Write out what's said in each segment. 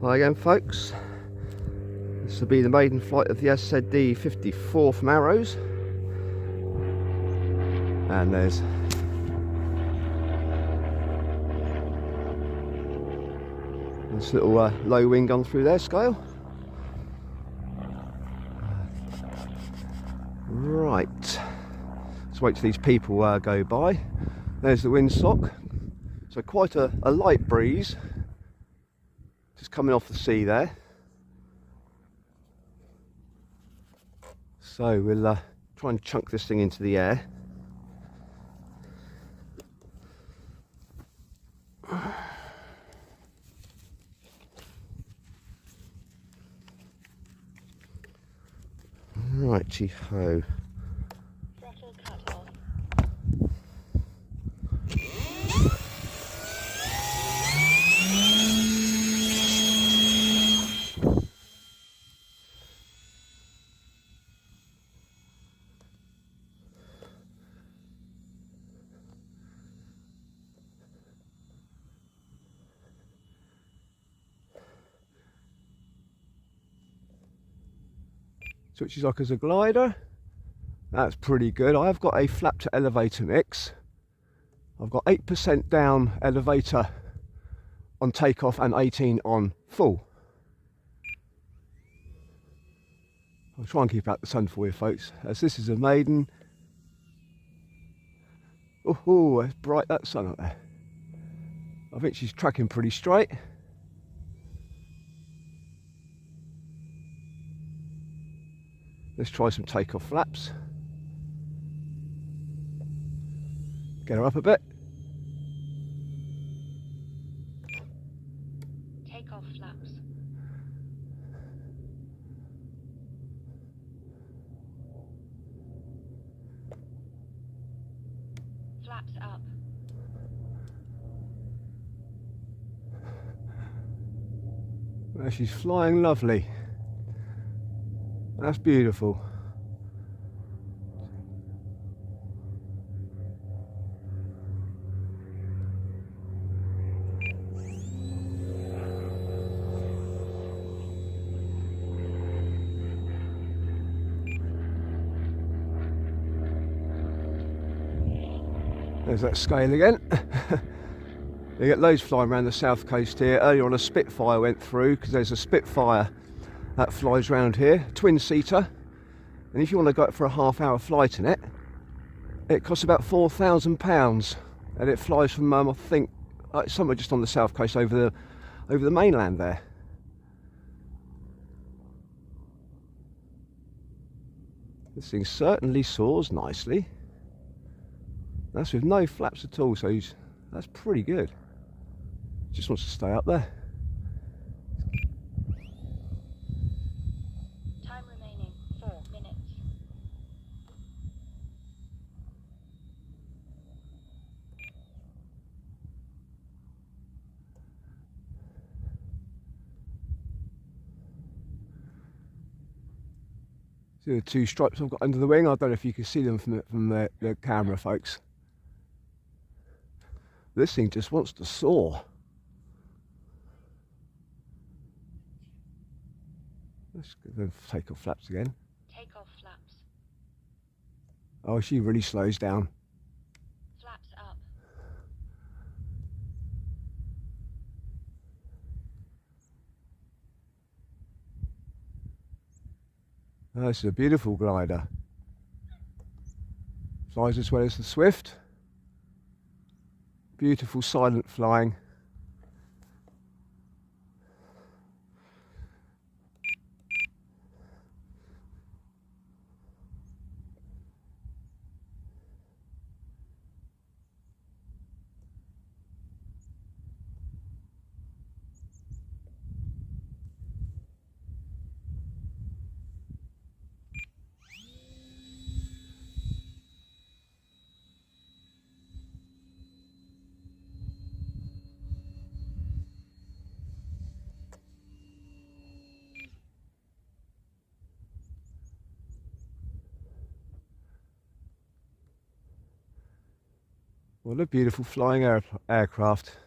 Hi again, folks. This will be the maiden flight of the szd-54 from Arrows. And there's this little low wing gone through their scale. Right, let's wait till these people go by. There's the windsock. So quite a light breeze just coming off the sea there. So we'll try and chunk this thing into the air. Righty ho. Throttle cut off. Switches like as a glider. That's pretty good. I've got a flap to elevator mix. I've got 8% down elevator on takeoff and 18 on full. I'll try and keep out the sun for you folks, as this is a maiden. Oh, it's bright, that sun up there. I think she's tracking pretty straight. Let's try some takeoff flaps. Get her up a bit. Takeoff flaps. Flaps up. Well, she's flying lovely. That's beautiful. There's that scale again. You get loads flying around the south coast here. Earlier on a Spitfire went through, because there's a Spitfire that flies around here, twin-seater, and if you want to go up for a half-hour flight in it, it costs about £4,000, and it flies from I think somewhere just on the south coast over the mainland there. This thing certainly soars nicely. That's with no flaps at all, so that's pretty good. Just wants to stay up there. Time remaining 4 minutes. See the two stripes I've got under the wing? I don't know if you can see them from the camera, folks. This thing just wants to soar. Let's take off flaps again. Takeoff flaps. Oh, she really slows down. Flaps up. Oh, this is a beautiful glider. Flies as well as the Swift. Beautiful silent flying. What a beautiful flying aircraft.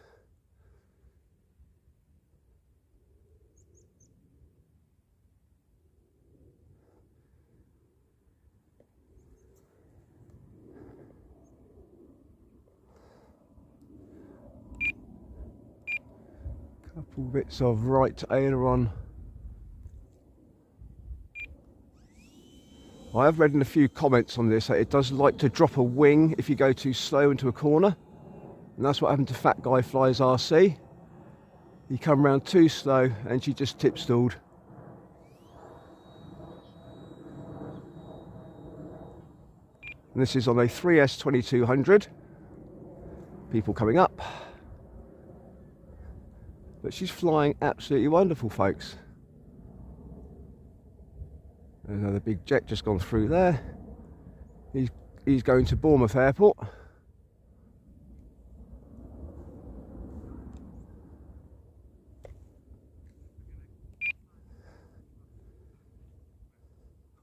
Couple bits of right aileron. I have read in a few comments on this that it does like to drop a wing if you go too slow into a corner, and that's what happened to Fat Guy Flies RC. He come round too slow and she just tip stalled. And this is on a 3S 2200. People coming up. But she's flying absolutely wonderful, folks. There's another big jet just gone through there. He's going to Bournemouth Airport.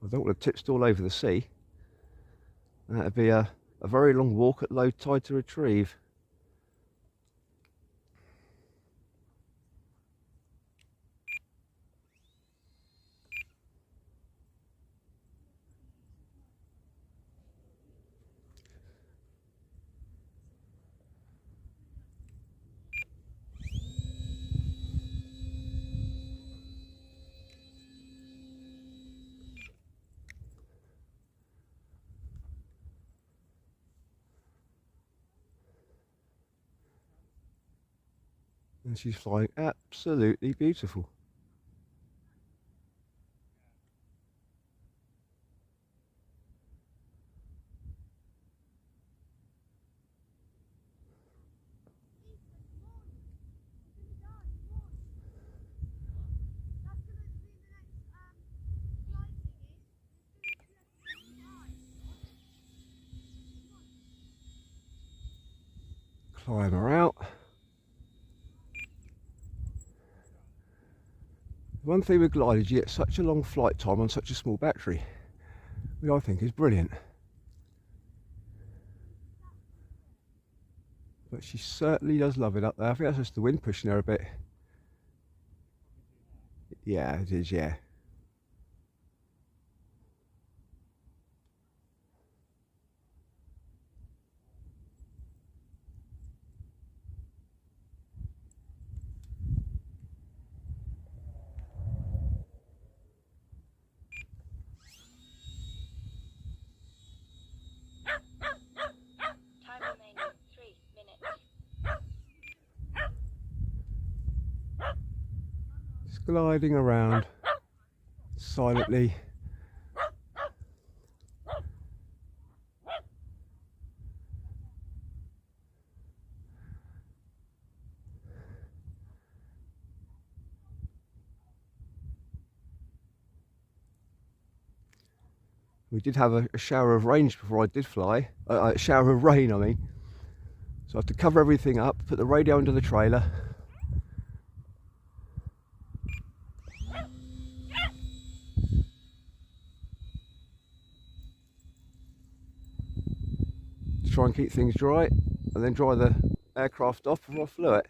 I don't want to tip stall over the sea. That'd be a very long walk at low tide to retrieve. And she's flying absolutely beautiful. Climb her out. One thing with gliders, you get such a long flight time on such a small battery, which I think is brilliant. But she certainly does love it up there. I think that's just the wind pushing her a bit. Yeah, it is, yeah. Time remaining 3 minutes. Just gliding around silently. We did have a shower of rain before I did fly. A shower of rain, I mean. So I had to cover everything up, put the radio under the trailer. To try and keep things dry, and then dry the aircraft off before I flew it.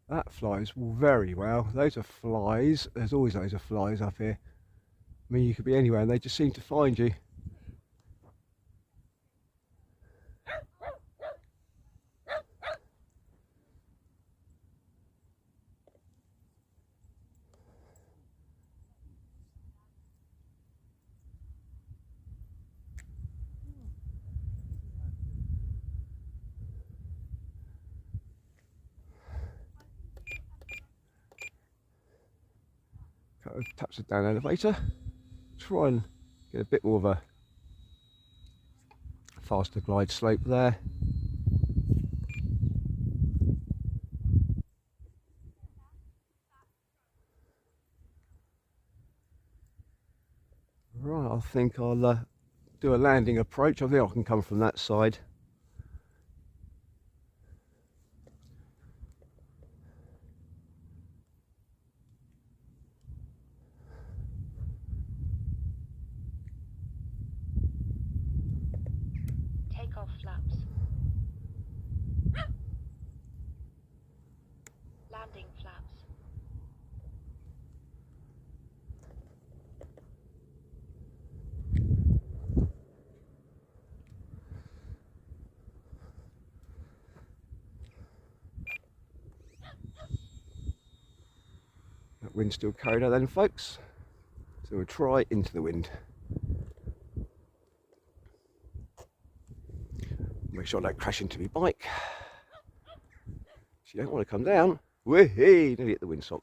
That flies very well. Those are flies. There's always loads of flies up here. I mean, you could be anywhere and they just seem to find you. Couple of taps of down elevator. Try and get a bit more of a faster glide slope there. Right, I think I'll do a landing approach. I think I can come from that side. Takeoff flaps. Landing flaps. Wind still carried out then, folks. So we'll try into the wind. Make sure I don't crash into my bike. So you don't want to come down. Whee! Nearly hit the windsock.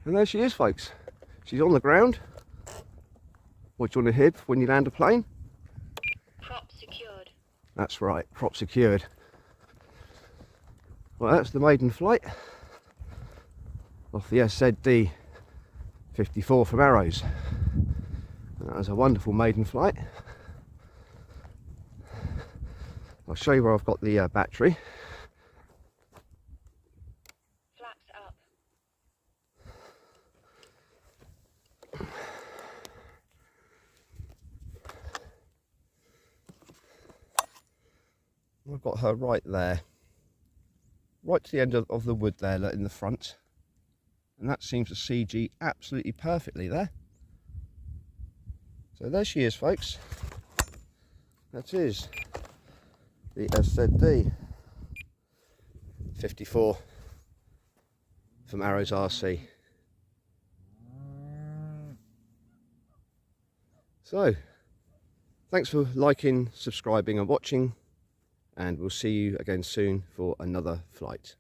And there she is, folks. She's on the ground. What do you want to hit when you land a plane? Prop secured. That's right, prop secured. Well, that's the maiden flight off the szd-54 from Arrows. And that was a wonderful maiden flight. I'll show you where I've got the battery. Flaps up. I've got her right there, right to the end of the wood there in the front, and that seems to CG absolutely perfectly there. So there she is, folks. That is the szd-54 from Arrows RC. So thanks for liking, subscribing and watching, and we'll see you again soon for another flight.